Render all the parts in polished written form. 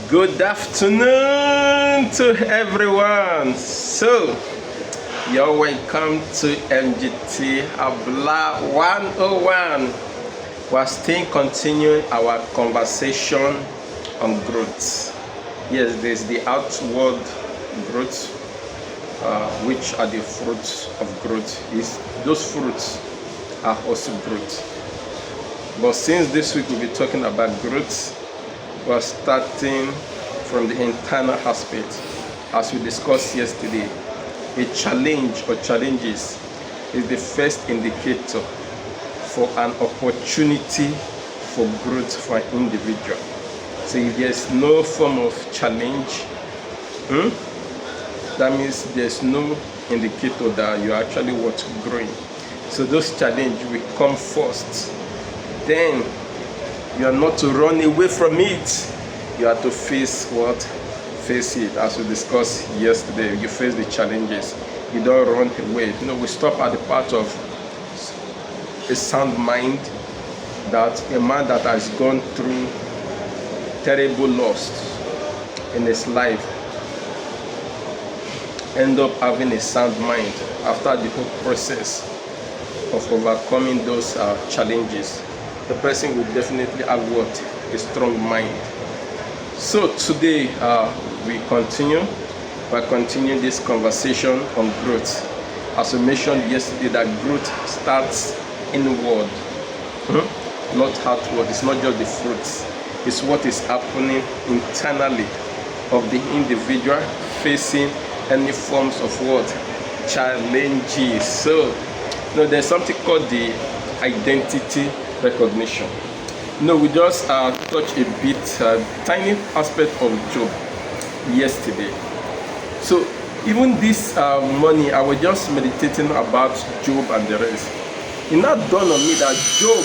Good afternoon to everyone. So, you're welcome to MGT Abla 101. We're still continuing our conversation on growth. Yes, there's the outward growth, which are the fruits of growth. Those fruits are also growth. But since this week we'll be talking about growth, we're starting from the internal aspect. As we discussed yesterday, a challenge or challenges is the first indicator for an opportunity for growth for an individual. So if there's no form of challenge, that means there's no indicator that you're actually growing. So those challenges will come first. Then you are not to run away from it. You are to face it. As we discussed yesterday, you face the challenges. You don't run away. We stop at the part of a sound mind, that a man that has gone through terrible loss in his life end up having a sound mind after the whole process of overcoming those challenges. The person will definitely have a strong mind. So today we continue this conversation on growth. As we mentioned yesterday, that growth starts inward, not outward. It's not just the fruits, it's what is happening internally of the individual facing any forms of challenges. So there's something called the identity recognition. We just touched a bit, tiny aspect of Job yesterday. So even this morning, I was just meditating about Job and the rest. It now dawned on me that Job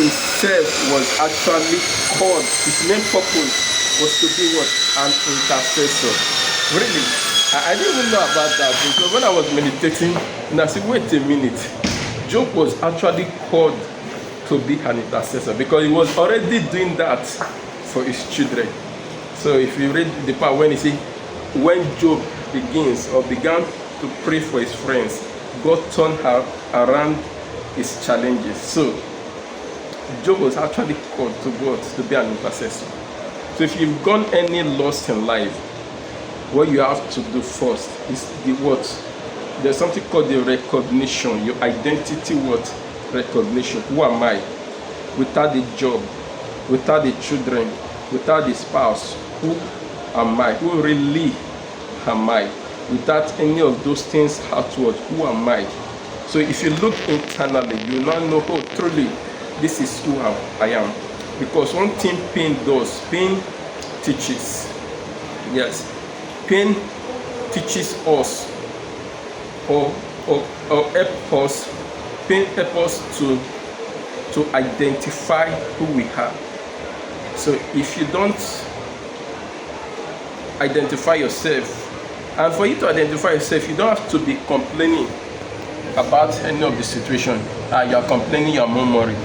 himself was actually called. His main purpose was to be an intercessor. Really, I didn't even know about that, because when I was meditating, and I said, wait a minute. Job was actually called to be an intercessor because he was already doing that for his children. So if you read the part when he said, when Job began to pray for his friends, God turned around his challenges. So Job was actually called to God to be an intercessor. So if you've gone any loss in life, what you have to do first is there's something called the recognition, your identity recognition. Who am I? Without the job, without the children, without the spouse, who am I? Who really am I? Without any of those things outward, who am I? So if you look internally, you now know, truly, this is who I am. Because one thing pain does, pain teaches. Yes, pain teaches us or help us. Pain help us to identify who we are. So if you don't identify yourself, and for you to identify yourself, you don't have to be complaining about any of the situation. You are complaining, you are murmuring.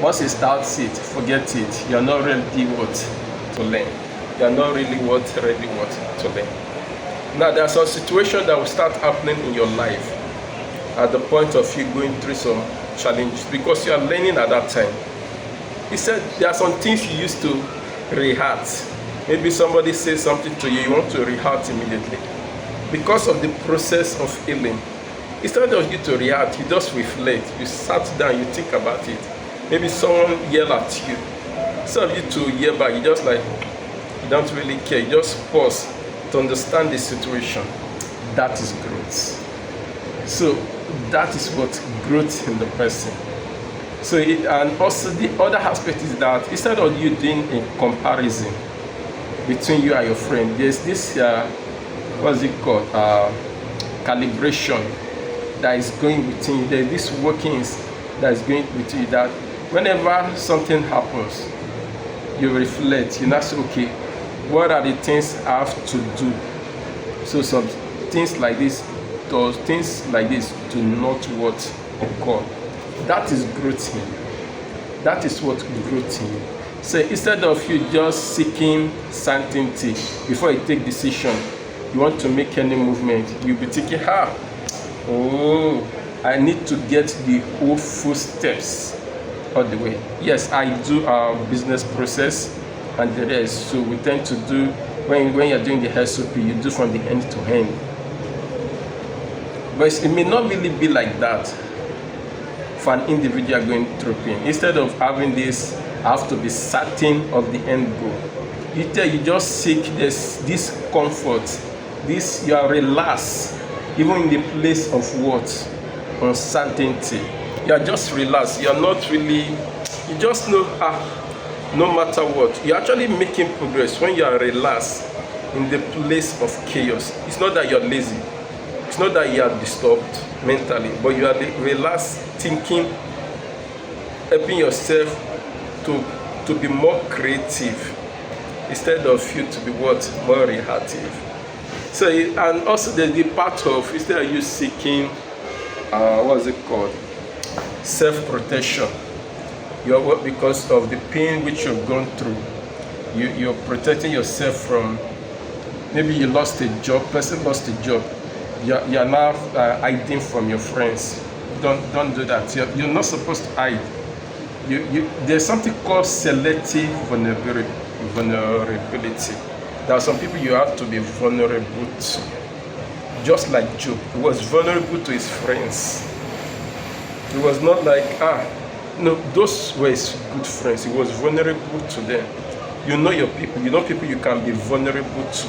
Once you start it, forget it. You are not ready to learn. You are not really ready to learn. Now there are some situations that will start happening in your life at the point of you going through some challenges, because you are learning at that time. He said there are some things you used to react. Maybe somebody says something to you, you want to react immediately. Because of the process of healing, instead of you to react, you just reflect. You sat down, you think about it. Maybe someone yelled at you. Instead of you to yell back, you just you don't really care. You just pause to understand the situation. That is growth. So that is what growth in the person. So and also the other aspect is that instead of you doing a comparison between you and your friend, there's this what's it called, calibration that is going between you. There's this workings that is going between you, that whenever something happens, you reflect. You now say, okay, what are the things I have to do? So some things like this do not occur. That is growth in you. That is what growth in you. So instead of you just seeking certainty before you take decision, you want to make any movement, you'll be thinking, oh, I need to get the whole full steps all the way. Yes, I do our business process and the rest. So we tend to do, when you're doing the SOP, you do from the end to end. But it may not really be like that for an individual going through pain. Instead of having this, I have to be certain of the end goal. You just seek this comfort, you are relaxed, even in the place of what? Uncertainty. You are just relaxed. You are not really, you just know, no matter what, you're actually making progress when you are relaxed in the place of chaos. It's not that you're lazy. It's not that you are disturbed mentally, but you are relaxed, thinking, helping yourself to be more creative instead of you to be what? More reactive. So, and also there's the part of, instead of you seeking, what's it called? Self-protection. Because of the pain which you've gone through, you're protecting yourself from, maybe you lost a job, person lost a job, you're now hiding from your friends. Don't do that. You're not supposed to hide. There's something called selective vulnerability. There are some people you have to be vulnerable to. Just like Job, he was vulnerable to his friends. He was not like, no, those were his good friends. He was vulnerable to them. You know your people. You know people you can be vulnerable to.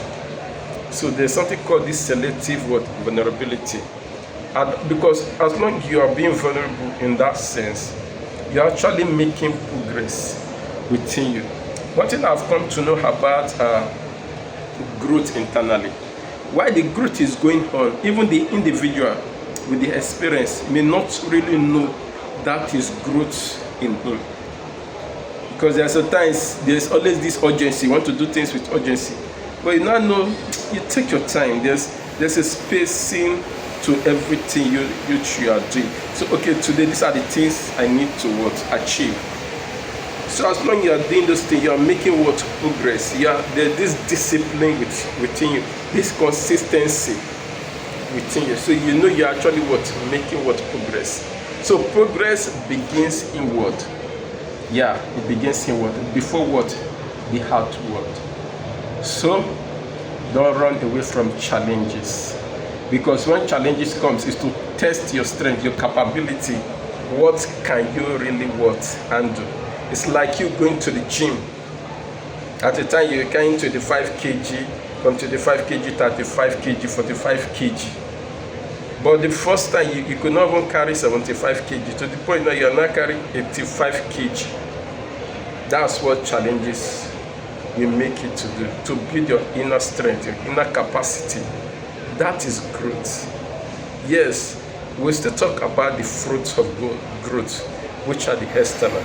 So there's something called this selective vulnerability. And because as long as you are being vulnerable in that sense, you're actually making progress within you. One thing I've come to know about growth internally, while the growth is going on, even the individual with the experience may not really know that is growth in him. Because there's always this urgency. You want to do things with urgency. But you now know, you take your time. There's a spacing to everything you are doing. So, okay, today these are the things I need to achieve. So as long as you are doing those things, you are making progress. There's this discipline within you, this consistency within you. So you know you're actually making progress. So progress begins inward. Yeah, it begins inward. Before the outward. So don't run away from challenges. Because when challenges comes, it's to test your strength, your capability. What can you really handle? It's like you going to the gym. At the time you're carrying 25 kg, from 25 kg, 35 kg, 45 kg. But the first time you could not even carry 75 kg, to the point that you're now carrying 85 kg. That's what challenges will make you to do, to build your inner strength, your inner capacity. That is growth. Yes, we still talk about the fruits of growth, which are the external.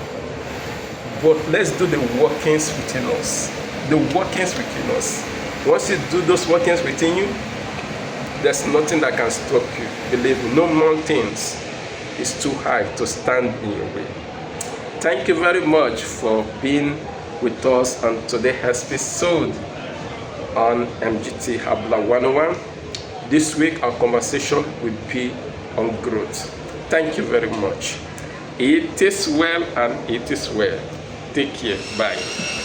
But let's do the workings within us. The workings within us. Once you do those workings within you, there's nothing that can stop you. Believe me, no mountains is too high to stand in your way. Thank you very much for being with us on today's episode on MGT Habla 101. This week our conversation will be on growth. Thank you very much. It is well and it is well. Take care. Bye.